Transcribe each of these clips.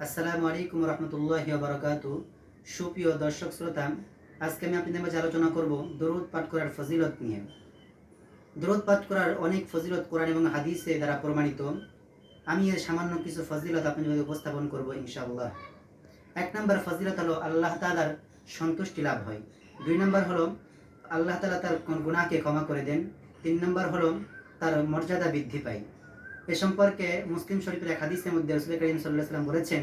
আসসালামু আলাইকুম রহমতুল্লাহি ওয়া বারাকাতু। সুপ্রিয় দর্শক শ্রোতা, আজকে আমি আপনাদের মাঝে আলোচনা করব দরুদ পাঠ করার ফজিলত নিয়ে। দরুদ পাঠ করার অনেক ফজিলত কোরআন এবং হাদিসে দ্বারা প্রমাণিত। আমি এর সামান্য কিছু ফজিলত আপনাদের মাঝে উপস্থাপন করব ইনশাআল্লাহ। 1 নম্বর ফজিলত হলো আল্লাহ তাআলার সন্তুষ্টি লাভ হয়। 2 নম্বর হলো আল্লাহ তাআলা তার গুনাহকে ক্ষমা করে দেন। 3 নম্বর হলো তার মর্যাদা বৃদ্ধি পায়। এ সম্পর্কে মুসলিম শরীফের এক হাদিসের মধ্যে রাসূল করিম সাল্লাল্লাহু আলাইহি ওয়াসাল্লাম বলেছেন,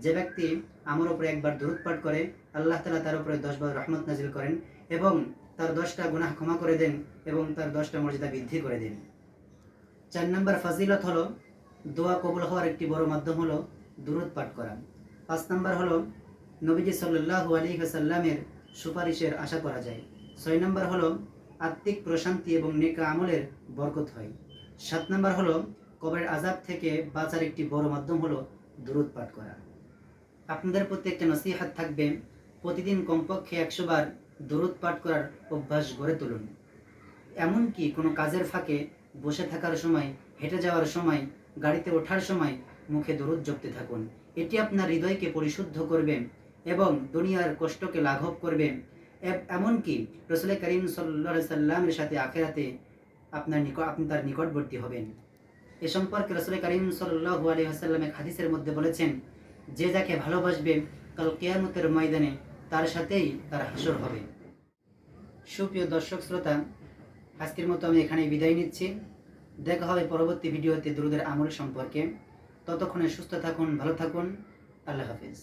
যে ব্যক্তি আমার উপরে একবার দরুদ পাঠ করে আল্লাহ তাআলা তার উপরে 10 বার রহমত নাজিল করেন এবং তার 10টা গুনাহ ক্ষমা করে দেন এবং তার 10টা মর্যাদা বৃদ্ধি করে দেন। 4 নম্বর ফজিলত হলো দোয়া কবুল হওয়ার একটি বড় মাধ্যম হলো দরুদ পাঠ করা। 5 নম্বর হলো নবীজি সাল্লাল্লাহু আলাইহি ওয়াসাল্লামের সুপারিশের আশা করা যায়। 6 নম্বর হলো আত্মিক প্রশান্তি এবং নেক আমলের বরকত হয়। 7 নম্বর হলো কবরের আযাব থেকে বাঁচার একটি বড় মাধ্যম হলো দরুদ পাঠ করা। আপনাদের প্রতি একটা নসিহত থাকবে, প্রতিদিন কমপক্ষে 100 বার দরুদ পাঠ করার অভ্যাস গড়ে তুলুন। এমনকি কোনো কাজের ফাঁকে, বসে থাকার সময়, হেঁটে যাওয়ার সময়, গাড়িতে ওঠার সময় মুখে দরুদ জপতে থাকুন। এটি আপনার হৃদয়কে পরিশুদ্ধ করবে এবং দুনিয়ার কষ্টকে লাঘব করবে। এমনকি রাসূল করিম সাল্লাল্লাহু আলাইহি সাল্লামের সাথে আখিরাতে আপনি তার নিকটবর্তী হবেন। এ সম্পর্কে রাসূল করিম সাল্লাল্লাহু আলাইহি ওয়াসাল্লাম এক হাদিসের মধ্যে বলেছেন, যে যাকে ভালোবাসবে কাল কিয়ামতের ময়দানে তার সাথেই তার হাসর হবে। সুপ্রিয় দর্শক শ্রোতা, আজকের মতো আমি এখানেই বিদায় নিচ্ছি। দেখা হবে পরবর্তী ভিডিওতে দরুদের আমল সম্পর্কে। ততক্ষণে সুস্থ থাকুন, ভালো থাকুন। আল্লাহ হাফেজ।